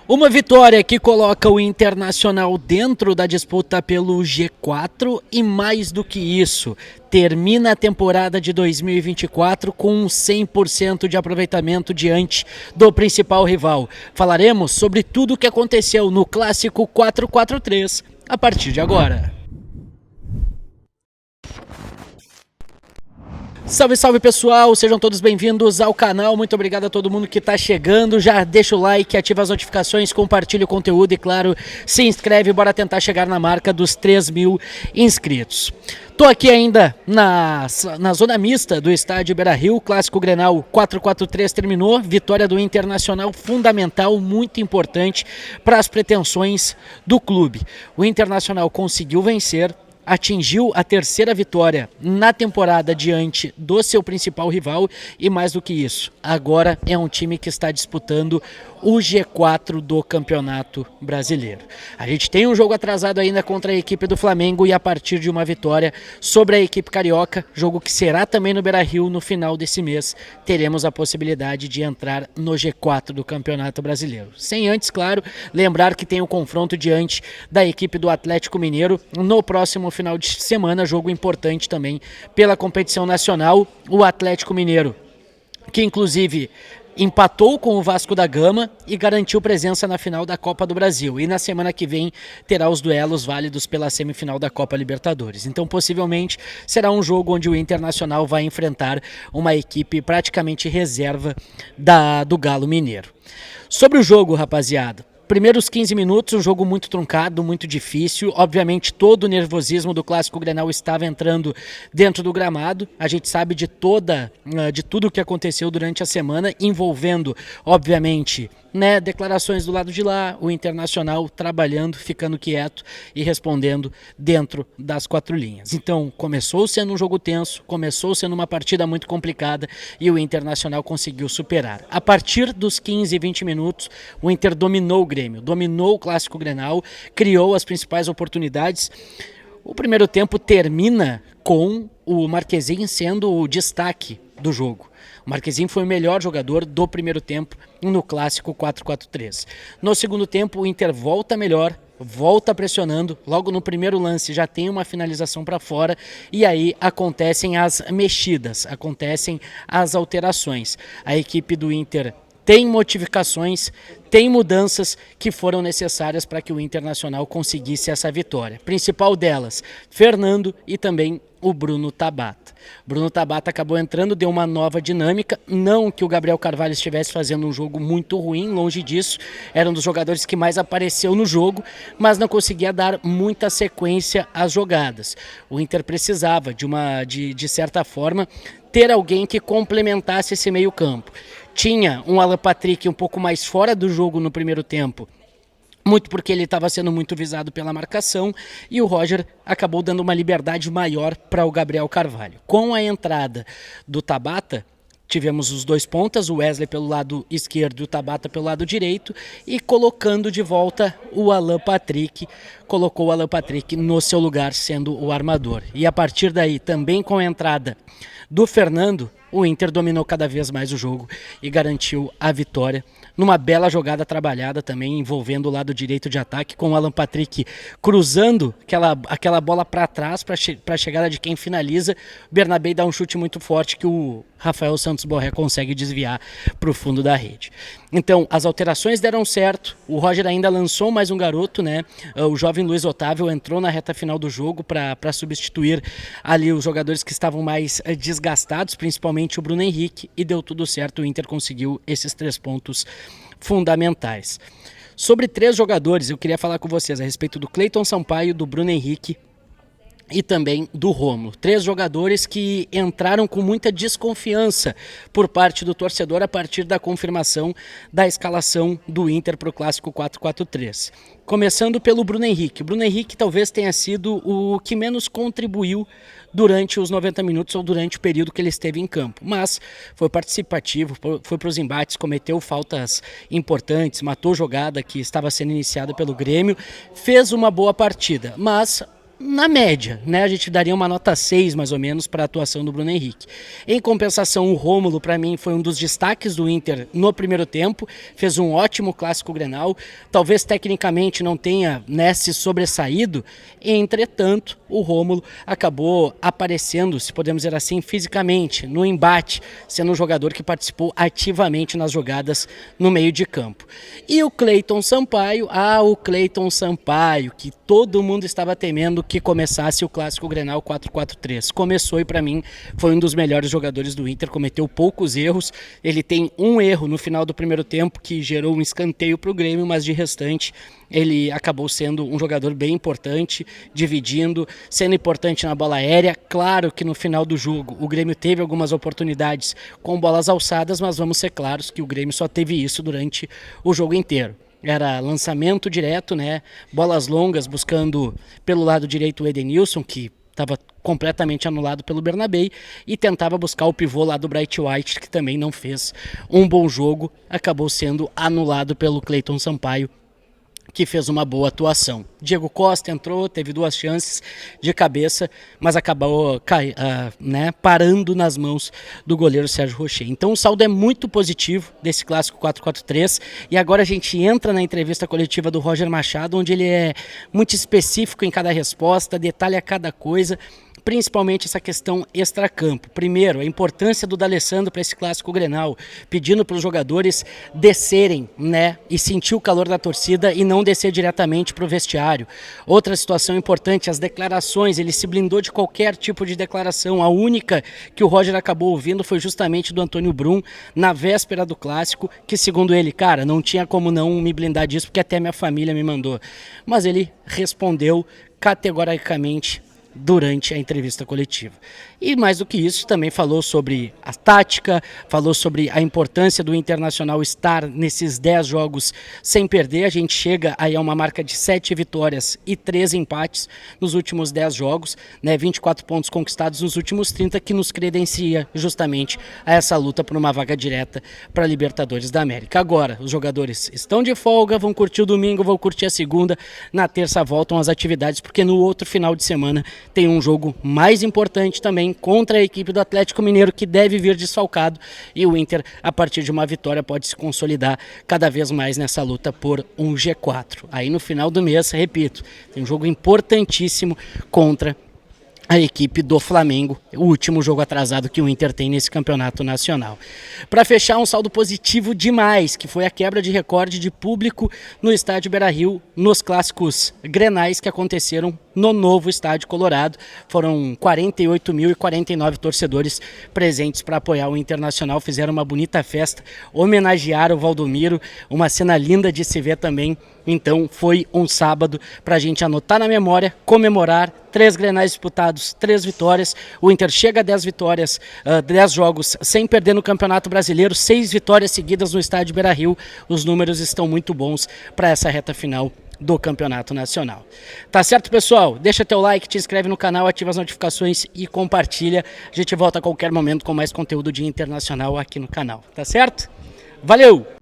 Uma vitória que coloca o Internacional dentro da disputa pelo G4 e mais do que isso, termina a temporada de 2024 com 100% de aproveitamento diante do principal rival. Falaremos sobre tudo o que aconteceu no Clássico 4-4-3 a partir de agora. Salve, salve pessoal, sejam todos bem-vindos ao canal, muito obrigado a todo mundo que está chegando, já deixa o like, ativa as notificações, compartilha o conteúdo e claro, se inscreve, bora tentar chegar na marca dos 3.000 inscritos. Tô aqui ainda na zona mista do estádio Beira-Rio, Clássico Grenal 4-4-3 terminou, vitória do Internacional fundamental, muito importante para as pretensões do clube. O Internacional conseguiu vencer, atingiu a terceira vitória na temporada diante do seu principal rival e mais do que isso, agora é um time que está disputando o G4 do Campeonato Brasileiro. A gente tem um jogo atrasado ainda contra a equipe do Flamengo e a partir de uma vitória sobre a equipe carioca, jogo que será também no Beira-Rio no final desse mês, teremos a possibilidade de entrar no G4 do Campeonato Brasileiro. Sem antes, claro, lembrar que tem o confronto diante da equipe do Atlético Mineiro no próximo final de semana, jogo importante também pela competição nacional. O Atlético Mineiro, que inclusive empatou com o Vasco da Gama e garantiu presença na final da Copa do Brasil. E na semana que vem terá os duelos válidos pela semifinal da Copa Libertadores. Então, possivelmente, será um jogo onde o Internacional vai enfrentar uma equipe praticamente reserva do Galo Mineiro. Sobre o jogo, rapaziada, primeiros 15 minutos, um jogo muito truncado, muito difícil. Obviamente, todo o nervosismo do Clássico Grenal estava entrando dentro do gramado. A gente sabe de tudo o que aconteceu durante a semana, envolvendo, obviamente, declarações do lado de lá, o Internacional trabalhando, ficando quieto e respondendo dentro das quatro linhas. Então, começou sendo um jogo tenso, começou sendo uma partida muito complicada e o Internacional conseguiu superar. A partir dos 15, 20 minutos, o Inter dominou o Grêmio, dominou o Clássico Grenal, criou as principais oportunidades. O primeiro tempo termina com o Marquezin sendo o destaque do jogo. O Marquezin foi o melhor jogador do primeiro tempo no Clássico 4-4-3. No segundo tempo, o Inter volta melhor, volta pressionando, logo no primeiro lance já tem uma finalização para fora e aí acontecem as mexidas, acontecem as alterações. A equipe do Inter tem modificações, tem mudanças que foram necessárias para que o Internacional conseguisse essa vitória. Principal delas, Fernando e também o Bruno Tabata. Bruno Tabata acabou entrando, deu uma nova dinâmica, não que o Gabriel Carvalho estivesse fazendo um jogo muito ruim, longe disso, era um dos jogadores que mais apareceu no jogo, mas não conseguia dar muita sequência às jogadas. O Inter precisava de certa forma, ter alguém que complementasse esse meio campo. Tinha um Alan Patrick um pouco mais fora do jogo no primeiro tempo, muito porque ele estava sendo muito visado pela marcação e o Roger acabou dando uma liberdade maior para o Gabriel Carvalho. Com a entrada do Tabata, tivemos os dois pontas, o Wesley pelo lado esquerdo e o Tabata pelo lado direito, e colocando de volta o Alan Patrick, colocou o Alan Patrick no seu lugar sendo o armador. E a partir daí, também com a entrada do Fernando, o Inter dominou cada vez mais o jogo e garantiu a vitória numa bela jogada trabalhada também, envolvendo o lado direito de ataque, com o Alan Patrick cruzando aquela bola para trás para a chegada de quem finaliza. O Bernabé dá um chute muito forte que o Rafael Santos Borré consegue desviar para o fundo da rede. Então, as alterações deram certo, o Roger ainda lançou mais um garoto, o jovem Luiz Otávio entrou na reta final do jogo para substituir ali os jogadores que estavam mais desgastados, principalmente o Bruno Henrique, e deu tudo certo, o Inter conseguiu esses 3 pontos fundamentais. Sobre 3 jogadores, eu queria falar com vocês a respeito do Cleiton Sampaio, do Bruno Henrique e também do Rômulo. 3 jogadores que entraram com muita desconfiança por parte do torcedor a partir da confirmação da escalação do Inter para o Clássico 4-4-3. Começando pelo Bruno Henrique. O Bruno Henrique talvez tenha sido o que menos contribuiu durante os 90 minutos ou durante o período que ele esteve em campo. Mas foi participativo, foi para os embates, cometeu faltas importantes, matou jogada que estava sendo iniciada pelo Grêmio, fez uma boa partida, mas na média, né? A gente daria uma nota 6 mais ou menos para a atuação do Bruno Henrique. Em compensação, o Rômulo para mim foi um dos destaques do Inter no primeiro tempo, fez um ótimo clássico Grenal, talvez tecnicamente não tenha, né, se sobressaído, entretanto o Rômulo acabou aparecendo, se podemos dizer assim, fisicamente, no embate, sendo um jogador que participou ativamente nas jogadas no meio de campo. E o Cleiton Sampaio, que todo mundo estava temendo que começasse o clássico Grenal 4-4-3. Começou e para mim foi um dos melhores jogadores do Inter, cometeu poucos erros, ele tem um erro no final do primeiro tempo que gerou um escanteio para o Grêmio, mas de restante ele acabou sendo um jogador bem importante, dividindo, sendo importante na bola aérea. Claro que no final do jogo o Grêmio teve algumas oportunidades com bolas alçadas, mas vamos ser claros que o Grêmio só teve isso durante o jogo inteiro. Era lançamento direto, né? Bolas longas buscando pelo lado direito o Edenilson, que estava completamente anulado pelo Bernabei, e tentava buscar o pivô lá do Bright White, que também não fez um bom jogo, acabou sendo anulado pelo Cleiton Sampaio, que fez uma boa atuação. Diego Costa entrou, teve 2 chances de cabeça, mas acabou parando nas mãos do goleiro Sérgio Rocher. Então o saldo é muito positivo desse clássico 4-4-3, e agora a gente entra na entrevista coletiva do Roger Machado, onde ele é muito específico em cada resposta, detalha cada coisa, principalmente essa questão extracampo. Primeiro, a importância do D'Alessandro para esse clássico Grenal, pedindo para os jogadores descerem, né, e sentir o calor da torcida e não descer diretamente para o vestiário. Outra situação importante, as declarações, ele se blindou de qualquer tipo de declaração. A única que o Roger acabou ouvindo foi justamente do Antônio Brum, na véspera do clássico, que segundo ele, cara, não tinha como não me blindar disso, porque até minha família me mandou. Mas ele respondeu categoricamente durante a entrevista coletiva. E mais do que isso, também falou sobre a tática, falou sobre a importância do Internacional estar nesses 10 jogos sem perder. A gente chega aí a uma marca de 7 vitórias e 3 empates nos últimos 10 jogos, né? 24 pontos conquistados nos últimos 30, que nos credencia justamente a essa luta por uma vaga direta para a Libertadores da América. Agora, os jogadores estão de folga, vão curtir o domingo, vão curtir a segunda, na terça voltam às atividades, porque no outro final de semana tem um jogo mais importante também contra a equipe do Atlético Mineiro, que deve vir desfalcado, e o Inter, a partir de uma vitória, pode se consolidar cada vez mais nessa luta por um G4. Aí no final do mês, repito, tem um jogo importantíssimo contra a equipe do Flamengo, o último jogo atrasado que o Inter tem nesse campeonato nacional. Para fechar, um saldo positivo demais, que foi a quebra de recorde de público no estádio Beira-Rio, nos clássicos grenais que aconteceram no novo estádio Colorado. Foram 48.049 torcedores presentes para apoiar o Internacional, fizeram uma bonita festa, homenagearam o Valdomiro, uma cena linda de se ver também. Então foi um sábado para a gente anotar na memória, comemorar, 3 grenais disputados, 3 vitórias, o Inter chega a 10 vitórias, 10 jogos sem perder no Campeonato Brasileiro, 6 vitórias seguidas no estádio Beira-Rio. Os números estão muito bons para essa reta final do Campeonato Nacional. Tá certo, pessoal? Deixa teu like, te inscreve no canal, ativa as notificações e compartilha. A gente volta a qualquer momento com mais conteúdo de Internacional aqui no canal. Tá certo? Valeu!